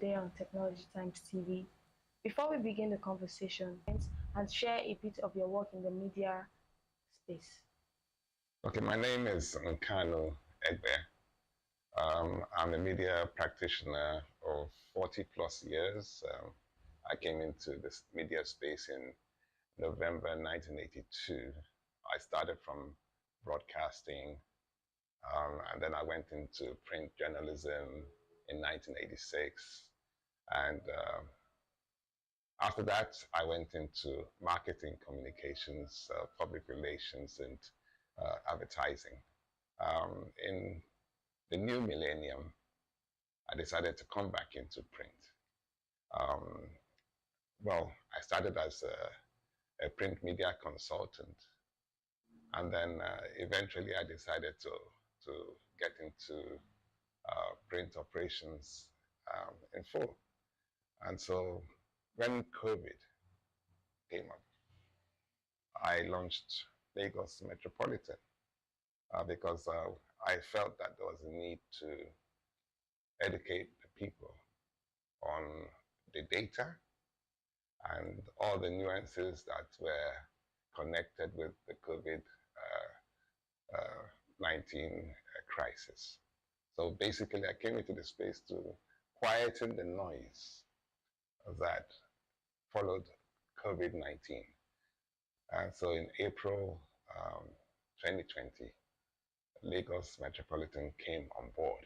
today on Technology Times TV. Before we begin the conversation, and share a bit of your work in the media space. Okay, my name is Nkanu Egbe. I'm a media practitioner of 40 plus years. I came into this media space in November 1982. I started from broadcasting, and then I went into print journalism in 1986. And after that, I went into marketing communications, public relations, and advertising. In the new millennium, I decided to come back into print. Um, I started as a print media consultant, and then eventually I decided to get into print operations in full. And so when COVID came up, I launched Lagos Metropolitan because I felt that there was a need to educate the people on the data and all the nuances that were connected with the COVID-19 crisis. So basically, I came into the space to quieten the noise that followed COVID-19. And so in April 2020, Lagos Metropolitan came on board.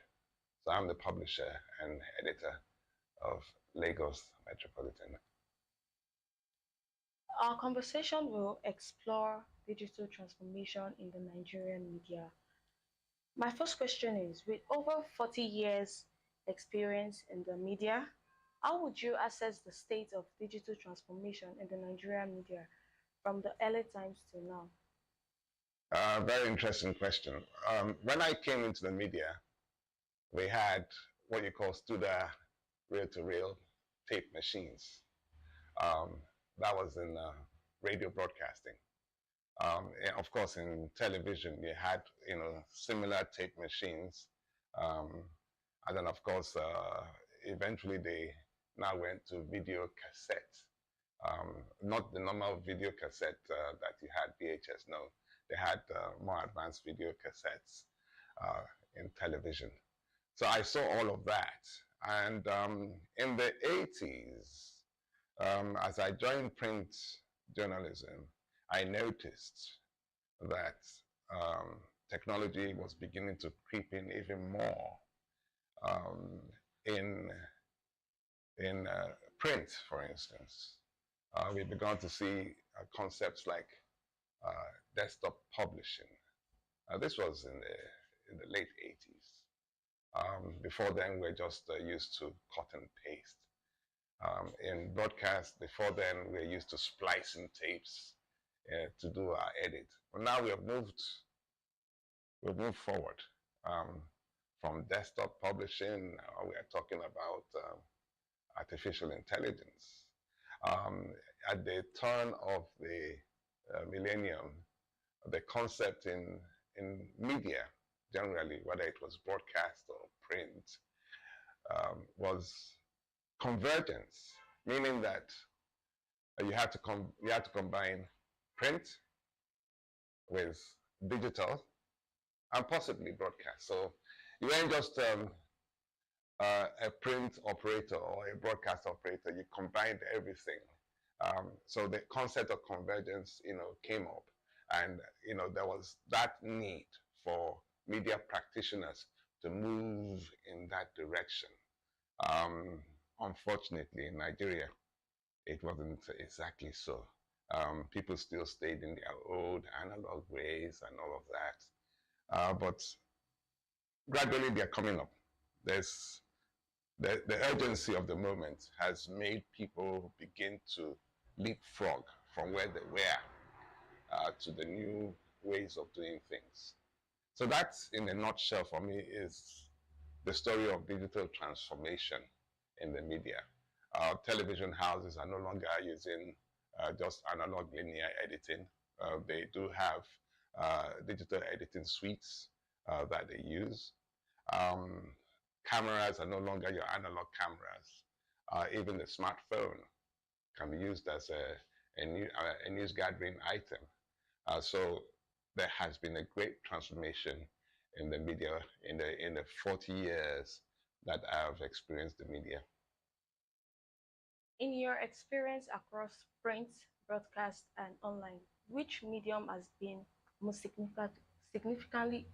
So I'm the publisher and editor of Lagos Metropolitan. Our conversation will explore digital transformation in the Nigerian media. My first question is, with over 40 years experience in the media, how would you assess the state of digital transformation in the Nigerian media from the early times to now? Very interesting question. When I came into the media, we had what you call Studer reel-to-reel tape machines. That was in radio broadcasting. And of course, in television, you had similar tape machines, and then of course, eventually they now went to video cassette. Not the normal video cassette that you had VHS. No, they had more advanced video cassettes in television. So I saw all of that, and in the 80s, as I joined print journalism, I noticed that technology was beginning to creep in even more in print, for instance. We began to see concepts like desktop publishing. This was in the late 80s. Before then, we're just used to cut and paste. In broadcast, before then, we're used to splicing tapes to do our edit. But now we've moved forward from desktop publishing. We are talking about artificial intelligence. At the turn of the millennium, the concept in media generally, whether it was broadcast or print, was convergence, meaning that you had to combine print with digital and possibly broadcast. So you weren't just a print operator or a broadcast operator. You combined everything. So the concept of convergence, came up, and there was that need for media practitioners to move in that direction. Unfortunately, in Nigeria, it wasn't exactly so. People still stayed in their old analog ways and all of that. But gradually they're coming up. There's the urgency of the moment has made people begin to leapfrog from where they were to the new ways of doing things. So that's, in a nutshell, for me, is the story of digital transformation in the media. Television houses are no longer using just analog linear editing. They do have digital editing suites that they use. Cameras are no longer your analog cameras. Even the smartphone can be used as a news gathering item. So there has been a great transformation in the media in the 40 years that I've experienced the media. In your experience across print, broadcast, and online, which medium has been most significantly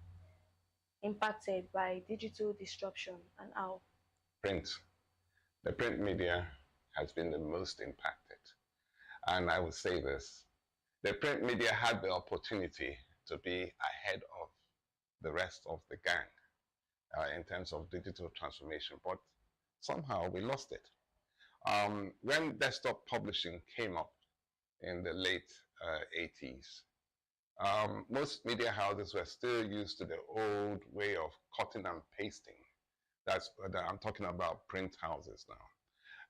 impacted by digital disruption and how? Print. The print media has been the most impacted. And I would say this, the print media had the opportunity to be ahead of the rest of the gang in terms of digital transformation, but somehow we lost it. When desktop publishing came up in the late 80s, most media houses were still used to the old way of cutting and pasting. I'm talking about print houses now.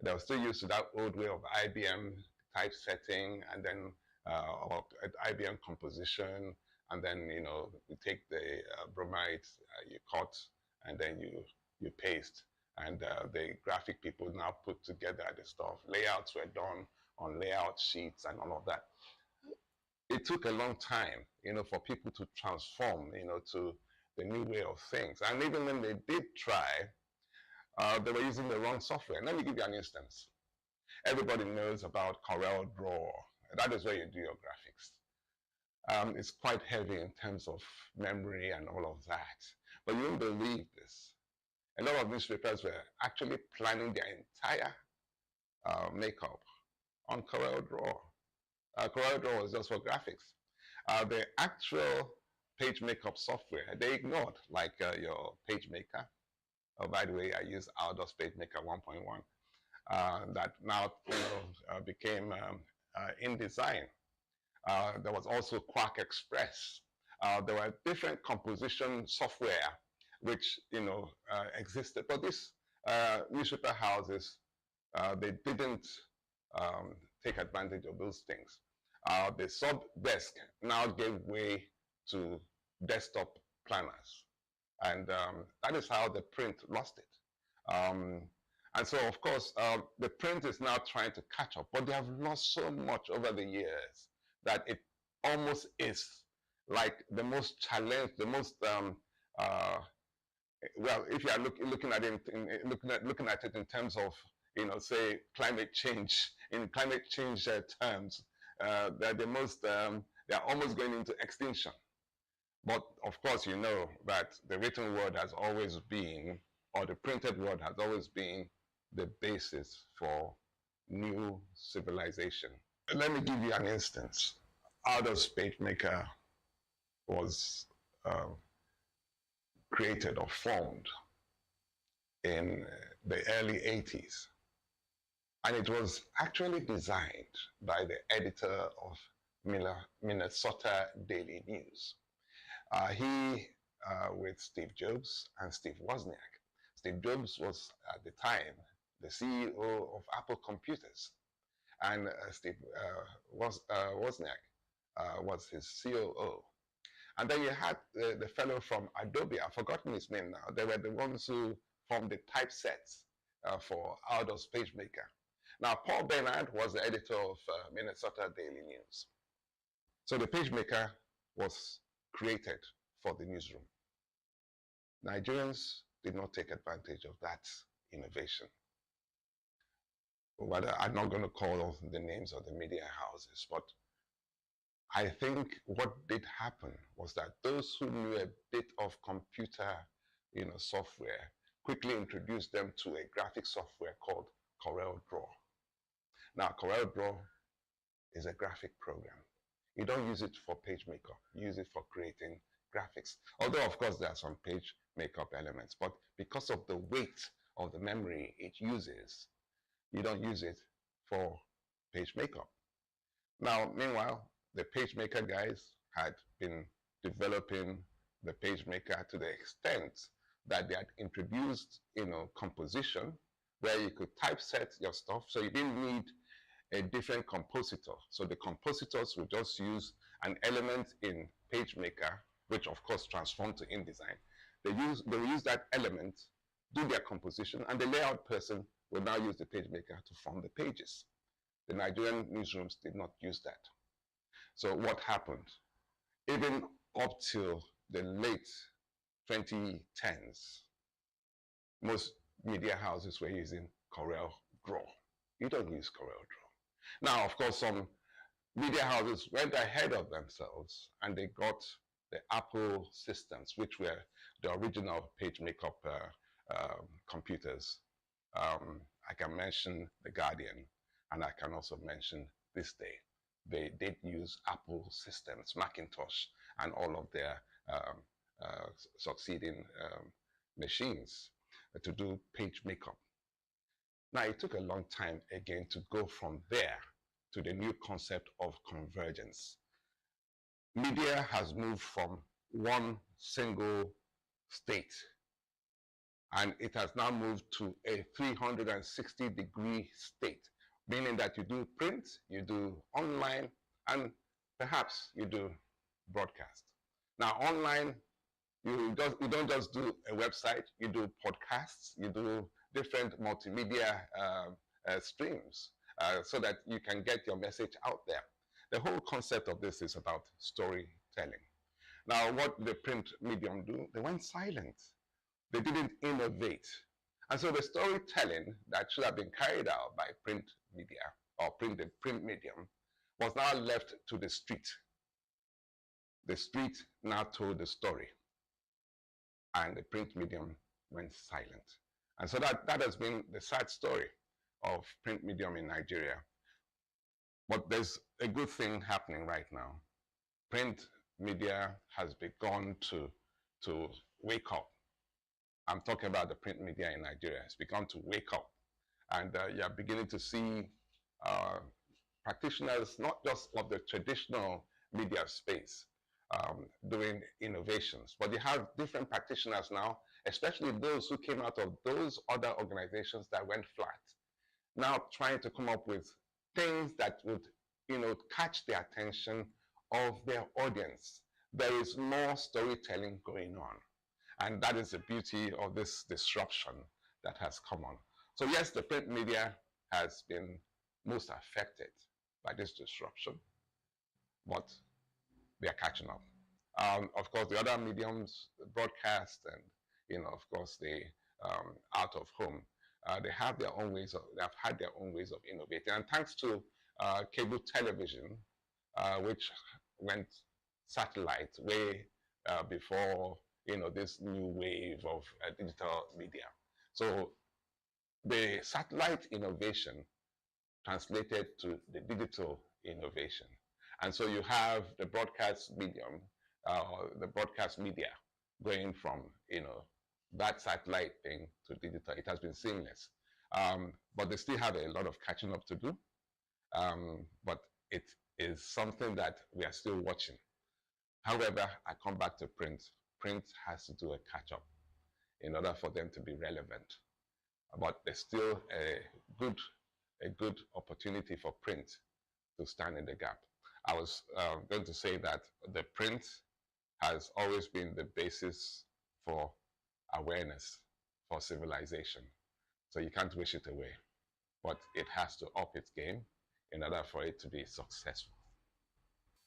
They were still used to that old way of IBM typesetting and then or IBM composition, and then you take the bromide, you cut, and then you paste, and the graphic people now put together the stuff. Layouts were done on layout sheets and all of that. It took a long time, for people to transform, to the new way of things. And even when they did try, they were using the wrong software. Let me give you an instance. Everybody knows about Corel Draw. That is where you do your graphics. It's quite heavy in terms of memory and all of that. But you won't believe this. A lot of newspapers were actually planning their entire makeup on Corel Draw. Corel Draw was just for graphics. The actual page makeup software, they ignored, like your PageMaker. Oh, by the way, I use Outdoors PageMaker 1.1. That now became InDesign. There was also Quark Express. There were different composition software which existed, but these newspaper houses they didn't take advantage of those things. The sub desk now gave way to desktop planners, and that is how the print lost it. And so, of course, the print is now trying to catch up, but they have lost so much over the years that it almost is like the most challenged, the most well, if you are looking at it looking at it in terms of say climate change, in climate change terms, they're the most they're almost going into extinction. But of course, you know that the written word has always been, or the printed word has always been, the basis for new civilization. Let me give you an instance. Outdoors PageMaker was created or formed in the early 80s. And it was actually designed by the editor of Minnesota Daily News. He, with Steve Jobs and Steve Wozniak. Steve Jobs was at the time the CEO of Apple Computers, and Steve Wozniak was his COO. And then you had the fellow from Adobe, I've forgotten his name now. They were the ones who formed the typesets for Outdoors PageMaker. Now, Paul Bernard was the editor of Minnesota Daily News. So the PageMaker was created for the newsroom. Nigerians did not take advantage of that innovation. But I'm not going to call the names of the media houses, but I think what did happen was that those who knew a bit of computer, software, quickly introduced them to a graphic software called Corel Draw. Now, Corel Draw is a graphic program. You don't use it for page makeup. You use it for creating graphics. Although, of course, there are some page makeup elements, but because of the weight of the memory it uses, you don't use it for page makeup. Now, meanwhile, the PageMaker guys had been developing the PageMaker to the extent that they had introduced, composition, where you could typeset your stuff, so you didn't need a different compositor. So the compositors would just use an element in PageMaker, which of course transformed to InDesign. They will use that element, do their composition, and the layout person will now use the PageMaker to form the pages. The Nigerian newsrooms did not use that. So what happened? Even up till the late 2010s, most media houses were using Corel Draw. You don't use Corel Draw. Now, of course, some media houses went ahead of themselves and they got the Apple systems, which were the original page makeup computers. I can mention The Guardian, and I can also mention This Day. They did use Apple systems, Macintosh, and all of their succeeding machines to do page makeup. Now, it took a long time again to go from there to the new concept of convergence. Media has moved from one single state, and it has now moved to a 360-degree state, meaning that you do print, you do online, and perhaps you do broadcast. Now, online, you don't just do a website, you do podcasts, you do different multimedia streams so that you can get your message out there. The whole concept of this is about storytelling. Now, what the print medium do? They went silent. They didn't innovate. And so the storytelling that should have been carried out by print media or the print medium was now left to the street. The street now told the story, and the print medium went silent. And so that has been the sad story of print medium in Nigeria. But there's a good thing happening right now. Print media has begun to wake up. I'm talking about the print media in Nigeria. It's begun to wake up. And you're beginning to see practitioners, not just of the traditional media space, doing innovations, but you have different practitioners now, especially those who came out of those other organizations that went flat, now trying to come up with things that would, catch the attention of their audience. There is more storytelling going on, and that is the beauty of this disruption that has come on. So yes, the print media has been most affected by this disruption, but they are catching up. Of course, the other mediums, the broadcast, and of course, the out of home, they have their own ways they have had their own ways of innovating. And thanks to cable television, which went satellite way before this new wave of digital media. So the satellite innovation translated to the digital innovation. And so you have the broadcast medium, the broadcast media going from, that satellite thing to digital. It has been seamless. But they still have a lot of catching up to do. But it is something that we are still watching. However, I come back to print. Print has to do a catch-up in order for them to be relevant. But there's still a good opportunity for print to stand in the gap. I was going to say that the print has always been the basis for awareness, for civilization. So you can't wish it away, but it has to up its game in order for it to be successful.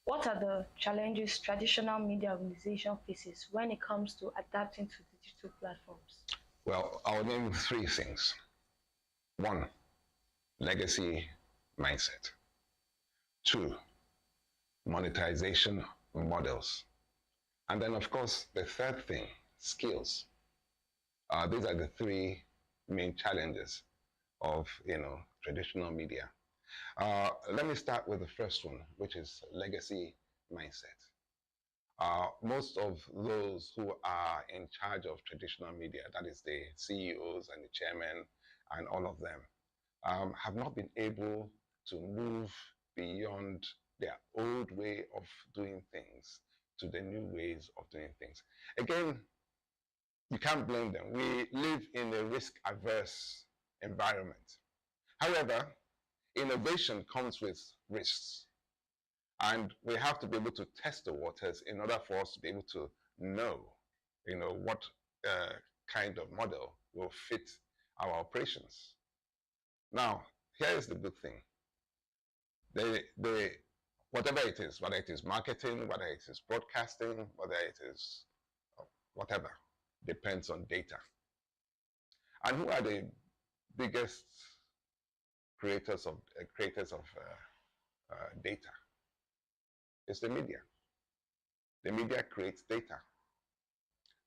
What are the challenges traditional media organization faces when it comes to adapting to digital platforms? Well, I'll name 3 things. 1, legacy mindset. 2, monetization models. And then, of course, the third thing, skills. These are the 3 main challenges of, traditional media. Let me start with the first one, which is legacy mindset. Most of those who are in charge of traditional media, that is the CEOs and the chairmen and all of them, have not been able to move beyond their old way of doing things to the new ways of doing things. Again, you can't blame them. We live in a risk-averse environment. However, innovation comes with risks. And we have to be able to test the waters in order for us to be able to know, what kind of model will fit our operations. Now, here is the good thing. They, whatever it is, whether it is marketing, whether it is broadcasting, whether it is whatever, depends on data. And who are the biggest creators of data? It's the media. The media creates data.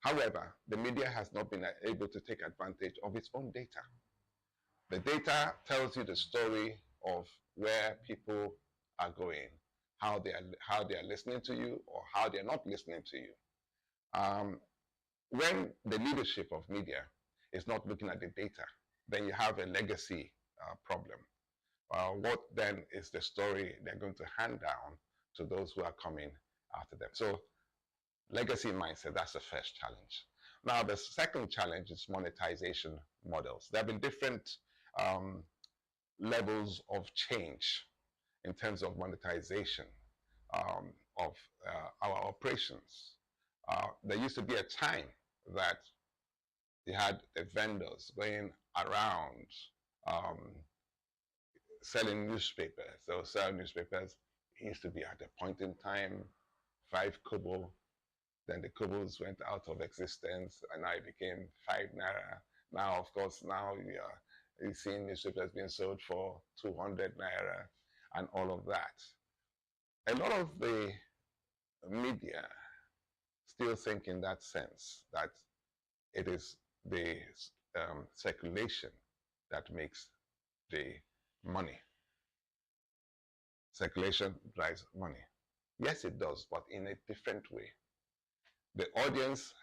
However, the media has not been able to take advantage of its own data. The data tells you the story of where people are going, how they are listening to you, or how they are not listening to you. When the leadership of media is not looking at the data, then you have a legacy problem. What then is the story they're going to hand down to those who are coming after them? So legacy mindset, that's the first challenge. Now, the second challenge is monetization models. There have been different levels of change in terms of monetization of our operations. There used to be a time that you had the vendors going around selling newspapers. They would sell newspapers. It used to be at a point in time 5 kobo. Then the kobos went out of existence, and now it became 5 naira. Now, of course, now you're seeing newspapers being sold for 200 naira and all of that. A lot of the media still think in that sense that it is the circulation that makes the money. Circulation drives money. Yes, it does, but in a different way. The audience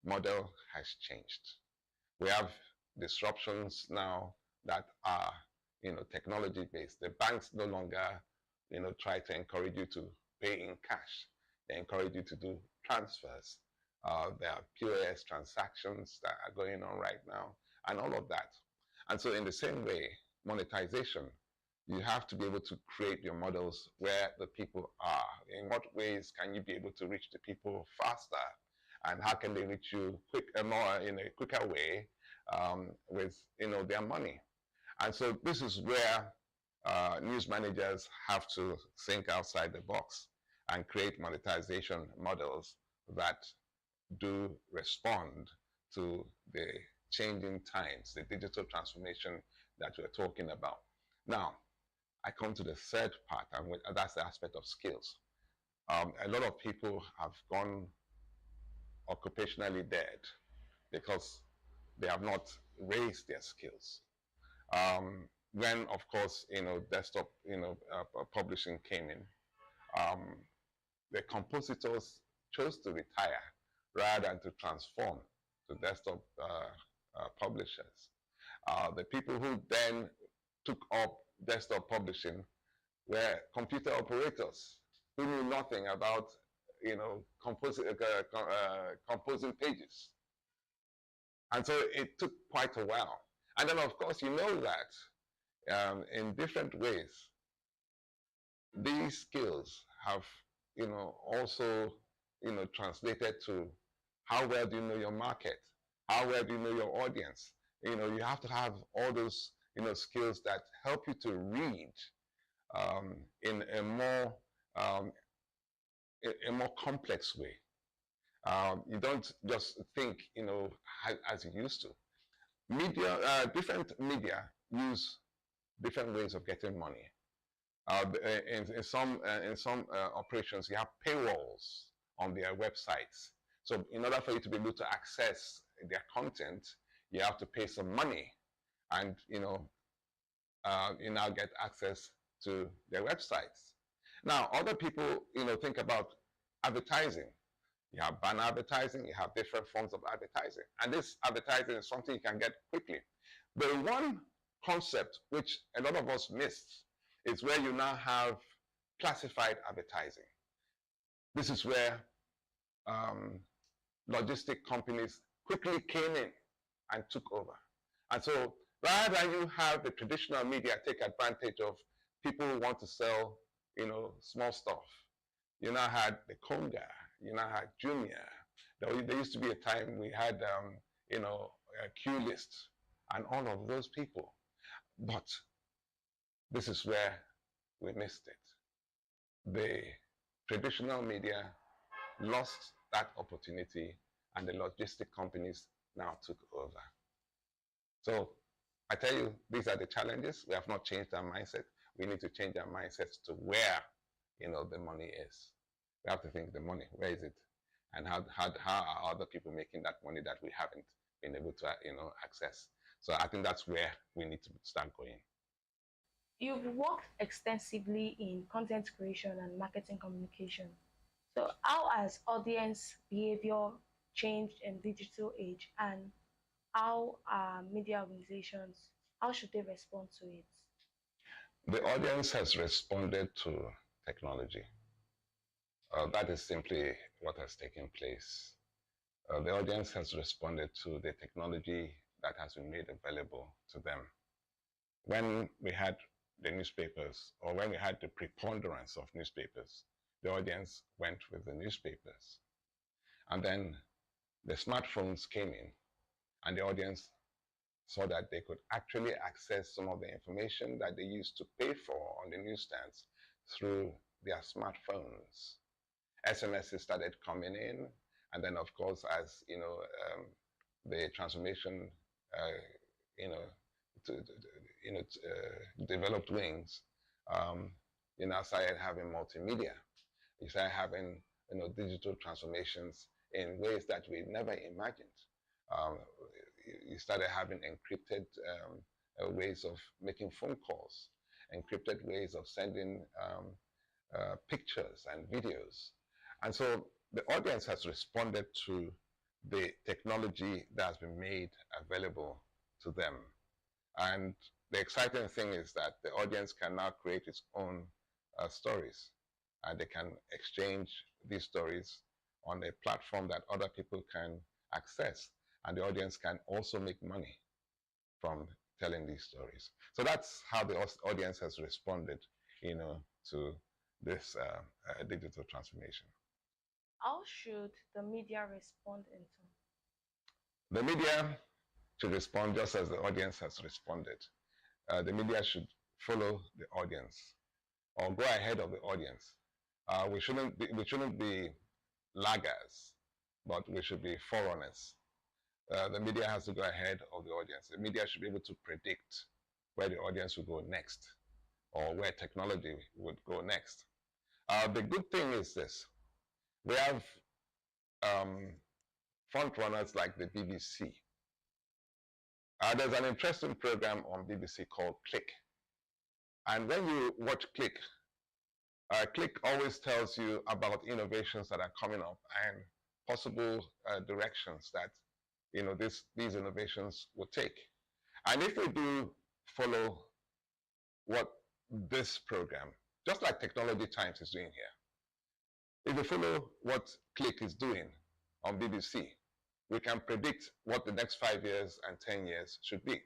model has changed. We have disruptions now that are, technology based. The banks no longer, try to encourage you to pay in cash. They encourage you to do transfers. There are POS transactions that are going on right now, and all of that. And so, in the same way, monetization, you have to be able to create your models where the people are. In what ways can you be able to reach the people faster? And how can they reach you in a quicker way with their money? And so this is where news managers have to think outside the box and create monetization models that do respond to the changing times, the digital transformation that we're talking about. Now, I come to the third part, and that's the aspect of skills. A lot of people have gone occupationally dead because they have not raised their skills. When, of course, desktop, publishing came in, the compositors chose to retire rather than to transform to desktop publishers. The people who then took up desktop publishing were computer operators who knew nothing about composing pages. And so it took quite a while. And then, of course, you know that in different ways, these skills have also translated to how well do you know your market, how well do you know your audience. You have to have all those skills that help you to read in a more complex way. You don't just think as you used to. Different media use different ways of getting money. In some operations, you have paywalls on their websites. So in order for you to be able to access their content, you have to pay some money, and you now get access to their websites. Now, other people think about advertising. You have banner advertising, you have different forms of advertising, and this advertising is something you can get quickly. The one concept which a lot of us missed is where you now have classified advertising. This is where logistic companies quickly came in and took over. And so rather than you have the traditional media take advantage of people who want to sell, small stuff, you now had the Conga, you now had Jumia. There used to be a time we had, a Q list and all of those people. But this is where we missed it. The traditional media lost that opportunity, and the logistic companies now took over. So I tell you, these are the challenges. We have not changed our mindset. We need to change our mindsets to where, the money is. We have to think the money, where is it? And how are other people making that money that we haven't been able to, access? So I think that's where we need to start going. You've worked extensively in content creation and marketing communication. So how has audience behavior changed in digital age, and how are media organizations, how should they respond to it? The audience has responded to technology. That is simply what has taken place. The audience has responded to the technology that has been made available to them. When we had the newspapers, or when we had the preponderance of newspapers, the audience went with the newspapers. And then the smartphones came in, and the audience saw that they could actually access some of the information that they used to pay for on the newsstands through their smartphones. SMSs started coming in, and then of course, as the transformation, developed wings, started having multimedia. You started having digital transformations in ways that we never imagined. Um, you started having encrypted ways of making phone calls, encrypted ways of sending pictures and videos. And so the audience has responded to the technology that has been made available to them. And the exciting thing is that the audience can now create its own stories, and they can exchange these stories on a platform that other people can access, and the audience can also make money from telling these stories. So that's how the audience has responded, to this digital transformation. How should the media respond in turn? The media should respond just as the audience has responded. The media should follow the audience or go ahead of the audience. We shouldn't be laggers, but we should be forerunners. The media has to go ahead of the audience. The media should be able to predict where the audience will go next, or where technology would go next. The good thing is this: we have front runners like the BBC. There's an interesting program on BBC called Click. And when you watch Click, Click always tells you about innovations that are coming up and possible directions that these innovations will take. And if we do follow what this program, just like Technology Times is doing here, if we follow what Click is doing on BBC, we can predict what the next 5 years and 10 years should be.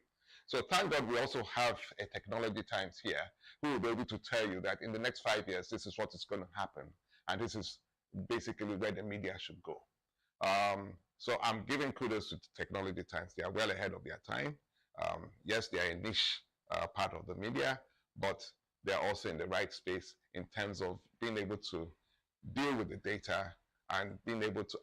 So thank God we also have a Technology Times here who will be able to tell you that in the next 5 years, this is what is going to happen. And this is basically where the media should go. So I'm giving kudos to Technology Times. They are well ahead of their time. Yes, they are a niche part of the media, but they are also in the right space in terms of being able to deal with the data and being able to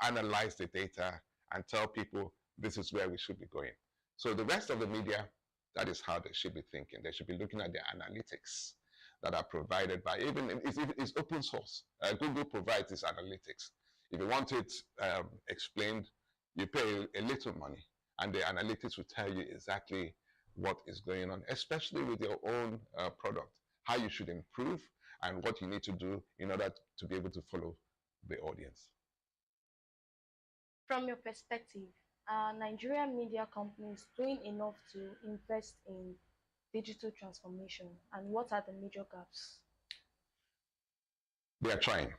analyze the data and tell people this is where we should be going. So the rest of the media, that is how they should be thinking. They should be looking at the analytics that are provided by, it's open source. Google provides this analytics. If you want it explained, you pay a little money, and the analytics will tell you exactly what is going on, especially with your own product, how you should improve and what you need to do in order to be able to follow the audience. From your perspective, are Nigerian media companies doing enough to invest in digital transformation, and what are the major gaps? They are trying.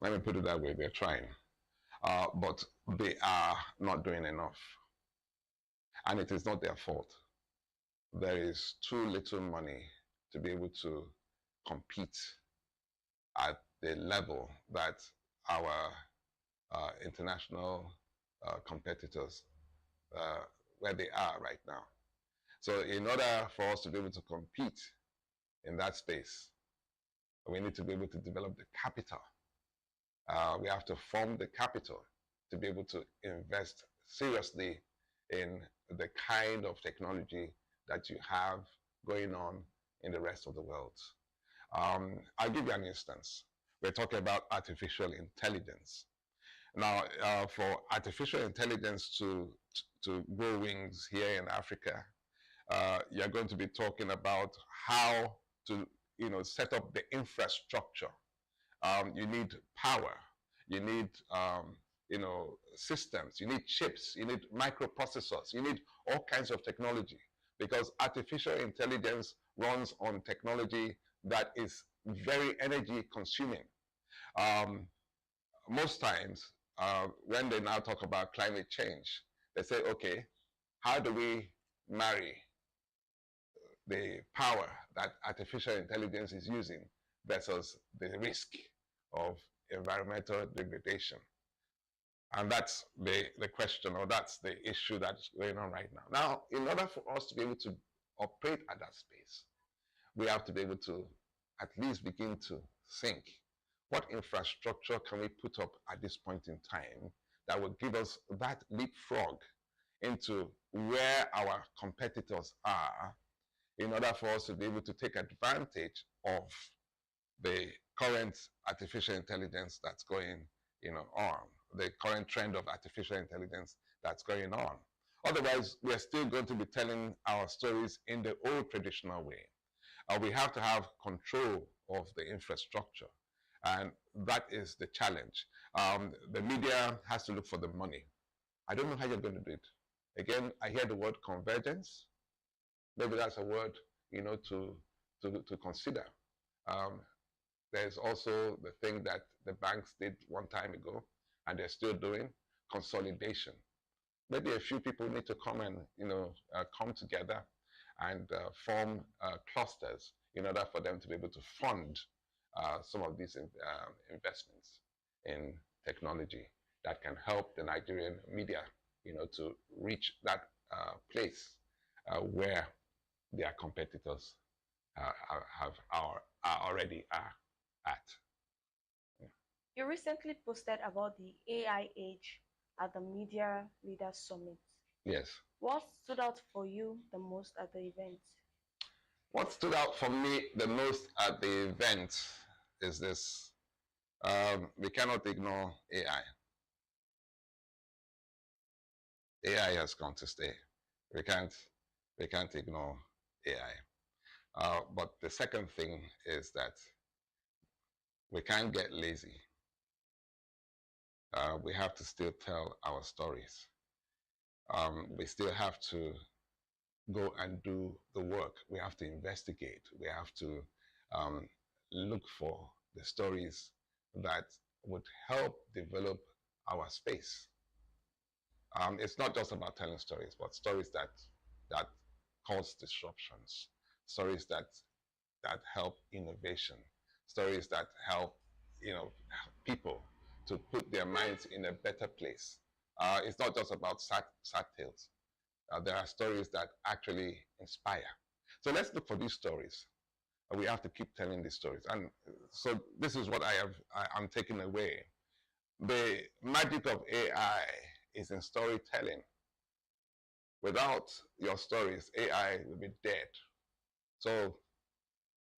Let me put it that way, they're trying. But they are not doing enough. And it is not their fault. There is too little money to be able to compete at the level that our international competitors, where they are right now. So in order for us to be able to compete in that space, we need to be able to develop the capital. We have to form the capital to be able to invest seriously in the kind of technology that you have going on in the rest of the world. I'll give you an instance. We're talking about artificial intelligence. Now, for artificial intelligence to grow wings here in Africa, you're going to be talking about how to, set up the infrastructure. You need power. You need, systems. You need chips. You need microprocessors. You need all kinds of technology because artificial intelligence runs on technology that is very energy consuming. Most times, when they now talk about climate change, they say, okay, how do we marry the power that artificial intelligence is using versus the risk of environmental degradation? And that's the question, or that's the issue that's going on right now. Now, in order for us to be able to operate at that space, we have to be able to at least begin to think, what infrastructure can we put up at this point in time that will give us that leapfrog into where our competitors are in order for us to be able to take advantage of the current artificial intelligence that's going on, the current trend of artificial intelligence that's going on. Otherwise, we are still going to be telling our stories in the old traditional way. We have to have control of the infrastructure, and that is the challenge. The media has to look for the money. I don't know how you're going to do it. Again, I hear the word convergence. Maybe that's a word, to consider. There's also the thing that the banks did one time ago, and they're still doing, consolidation. Maybe a few people need to come and, come together and form clusters in order for them to be able to fund some of these investments in technology that can help the Nigerian media, to reach that place where their competitors are already at. Yeah. You recently posted about the AI age at the Media Leaders Summit. Yes. What stood out for you the most at the event? What stood out for me the most at the event is this. We cannot ignore AI. AI has come to stay. We can't ignore AI. But the second thing is that we can't get lazy. We have to still tell our stories. We still have to go and do the work. We have to investigate. We have to look for the stories that would help develop our space. It's not just about telling stories, but stories that cause disruptions, stories that help innovation, stories that help people to put their minds in a better place. It's not just about sad tales. There are stories that actually inspire. So let's look for these stories. We have to keep telling these stories. And so this is what I'm taking away. The magic of AI is in storytelling. Without your stories, AI will be dead. So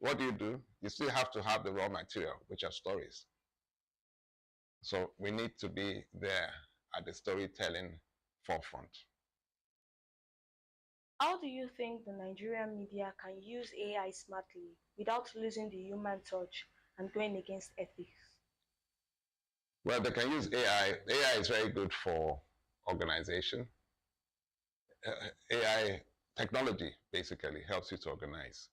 what do? You still have to have the raw material, which are stories. So we need to be there at the storytelling forefront. How do you think the Nigerian media can use AI smartly without losing the human touch and going against ethics? Well, they can use AI. AI is very good for organization. AI technology basically helps you to organize.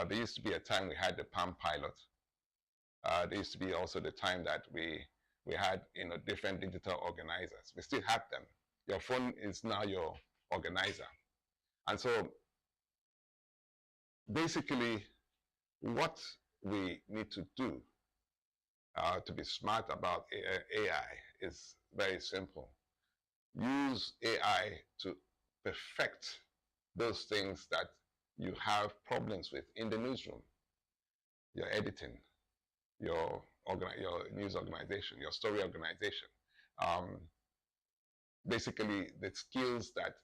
There used to be a time we had the Palm Pilot. There used to be also the time that we had different digital organizers. We still have them. Your phone is now your organizer. And so basically what we need to do to be smart about AI is very simple. Use AI to perfect those things that you have problems with in the newsroom, your editing, your news organization, your story organization. Um, Basically, the skills that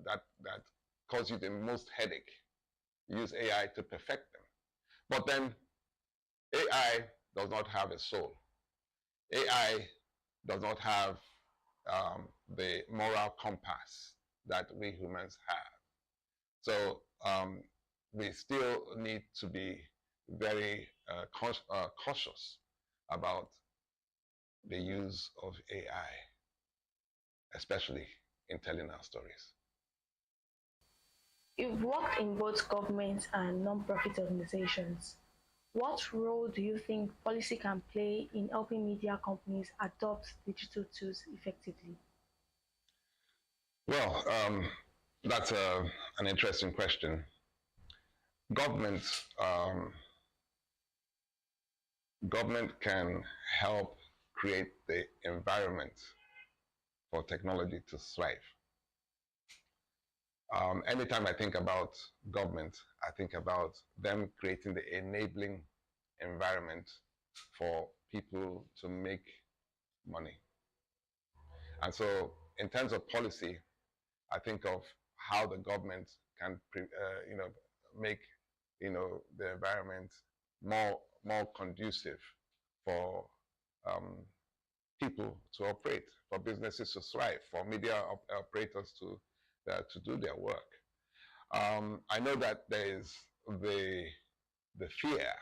that cause you the most headache, use AI to perfect them. But then AI does not have a soul. AI does not have the moral compass that we humans have. So we still need to be very cautious about the use of AI, especially in telling our stories. You've worked in both government and non-profit organizations. What role do you think policy can play in helping media companies adopt digital tools effectively? Well, that's an interesting question. Government government can help create the environment for technology to thrive. Anytime I think about government, I think about them creating the enabling environment for people to make money. And so, in terms of policy, I think of how the government can, make, the environment more conducive for people to operate, for businesses to thrive, for media operators to do their work. I know that there is the fear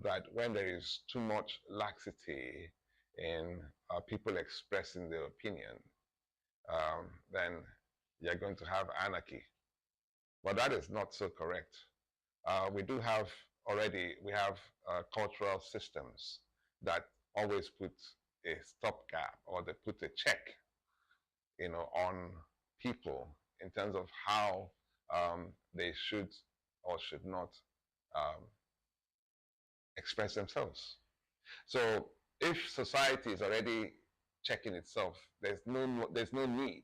that when there is too much laxity in people expressing their opinion, then you're going to have anarchy. But that is not so correct. We have cultural systems that always put a stopgap, or they put a check, on people in terms of how they should or should not express themselves. So if society is already checking itself, there's no need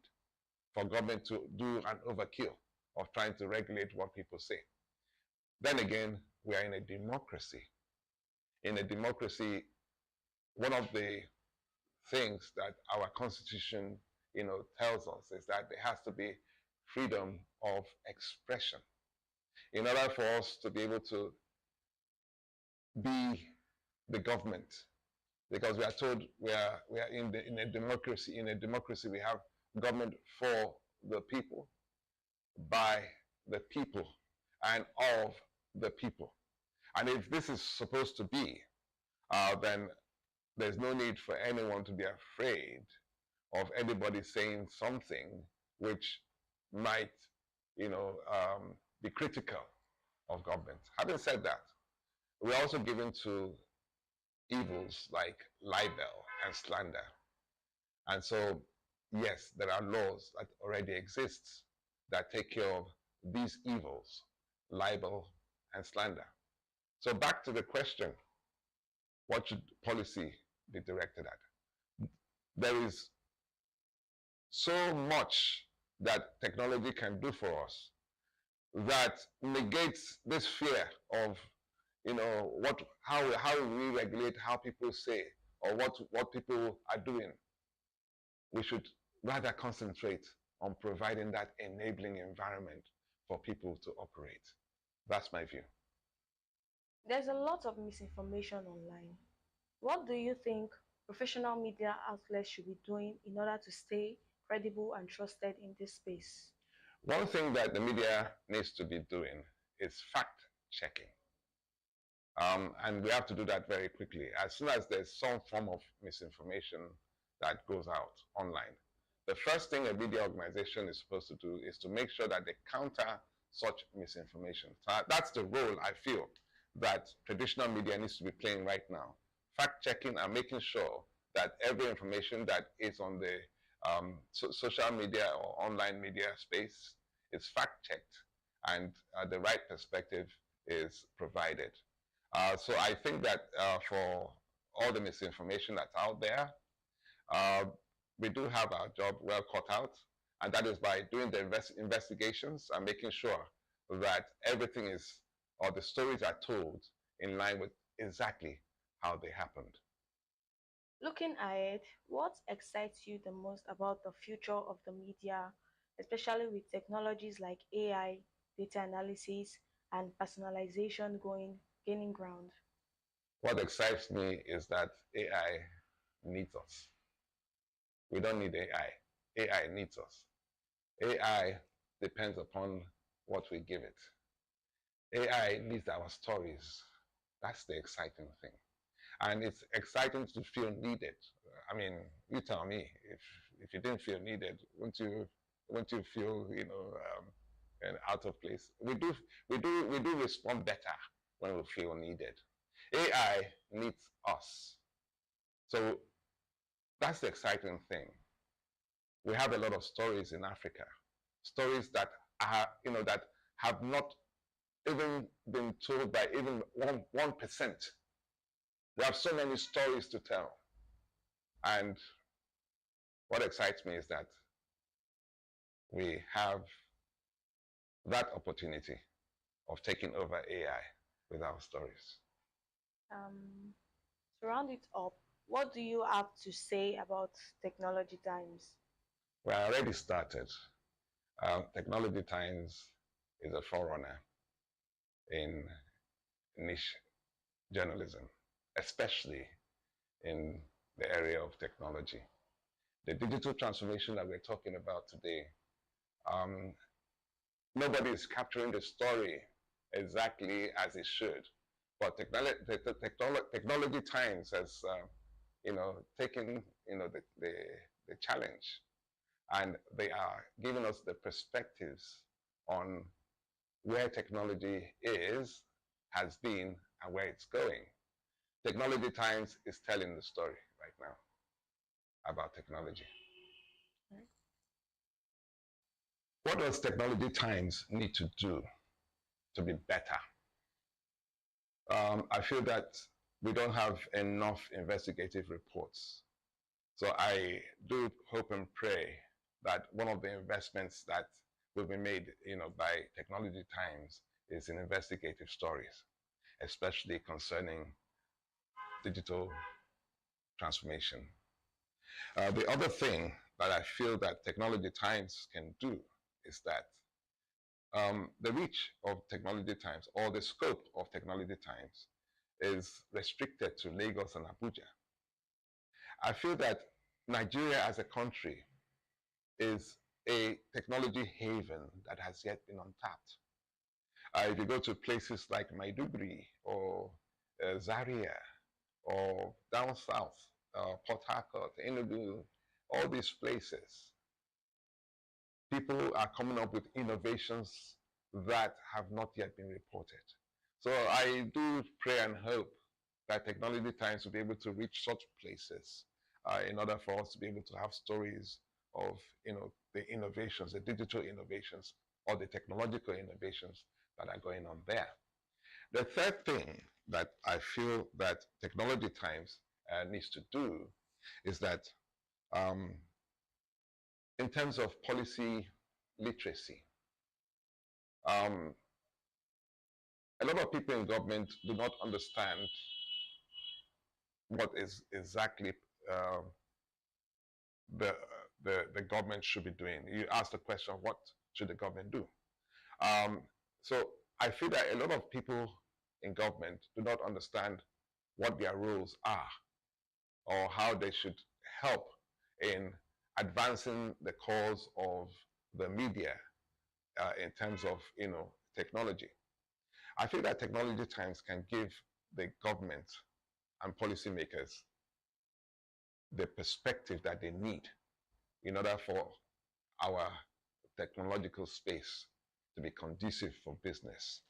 for government to do an overkill of trying to regulate what people say. Then again, we are in a democracy. In a democracy, one of the things that our constitution, tells us is that there has to be freedom of expression. In order for us to be able to be the government, because we are told we are in a democracy. In a democracy, we have government for the people, by the people, and of the people. And if this is supposed to be, then there's no need for anyone to be afraid of anybody saying something which might, be critical of government. Having said that, we're also given to evils like libel and slander. And so, yes, there are laws that already exist that take care of these evils, libel and slander. So back to the question, what should policy be directed at? There is so much that technology can do for us that negates this fear of, how we regulate how people say, or what people are doing. We should rather concentrate on providing that enabling environment for people to operate. That's my view. There's a lot of misinformation online. What do you think professional media outlets should be doing in order to stay credible and trusted in this space? One thing that the media needs to be doing is fact checking. And we have to do that very quickly. As soon as there's some form of misinformation that goes out online, the first thing a media organization is supposed to do is to make sure that they counter such misinformation. So that's the role I feel that traditional media needs to be playing right now. Fact checking and making sure that every information that is on the social media or online media space is fact checked, and the right perspective is provided. So I think that for all the misinformation that's out there, we do have our job well cut out, And that is by doing the investigations and making sure that everything is, or the stories are told in line with exactly how they happened. Looking ahead, what excites you the most about the future of the media, especially with technologies like AI, data analysis, and personalization gaining ground? What excites me is that AI needs us. We don't need AI. AI needs us. AI depends upon what we give it. AI needs our stories. That's the exciting thing. And it's exciting to feel needed. I mean, you tell me, if you didn't feel needed, wouldn't you feel, and out of place? We do respond better when we feel needed. AI needs us. So that's the exciting thing. We have a lot of stories in Africa, stories that are, that have not even been told by even 1%. We have so many stories to tell. And what excites me is that we have that opportunity of taking over AI with our stories. Um, to round it up, what do you have to say about technology times? We already started. Technology Times is a forerunner in niche journalism, especially in the area of technology. The digital transformation that we're talking about today, um, nobody is capturing the story exactly as it should. But technology times has, taken, the challenge, and they are giving us the perspectives on where technology is, has been, and where it's going. Technology Times is telling the story right now about technology. Right. What does Technology Times need to do to be better? I feel that we don't have enough investigative reports. So I do hope and pray that one of the investments that will be made, by Technology Times is in investigative stories, especially concerning digital transformation. The other thing that I feel that Technology Times can do is that the reach of Technology Times, or the scope of Technology Times, is restricted to Lagos and Abuja. I feel that Nigeria as a country is a technology haven that has yet been untapped. If you go to places like Maiduguri or Zaria or down south, Port Harcourt, Enugu, all these places, people are coming up with innovations that have not yet been reported. So I do pray and hope that Technology Times will be able to reach such places in order for us to be able to have stories of, the innovations, the digital innovations, or the technological innovations that are going on there. The third thing that I feel that Technology Times needs to do is that in terms of policy literacy, a lot of people in government do not understand what is exactly the government should be doing. You ask the question, what should the government do? So I feel that a lot of people in government do not understand what their roles are or how they should help in advancing the cause of the media in terms of, technology. I feel that Technology Times can give the government and policymakers the perspective that they need in order for our technological space to be conducive for business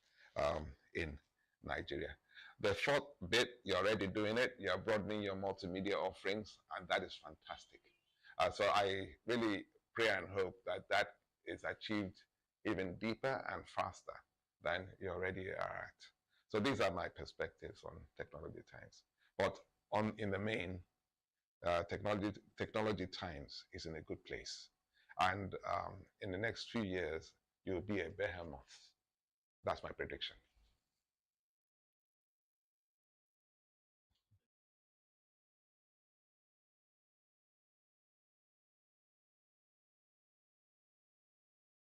in Nigeria. The fourth bit, you're already doing it. You're broadening your multimedia offerings, and that is fantastic. So I really pray and hope that that is achieved even deeper and faster than you already are at. So these are my perspectives on Technology Times. But in the main, Technology Times is in a good place. And in the next few years, you'll be a behemoth. That's my prediction.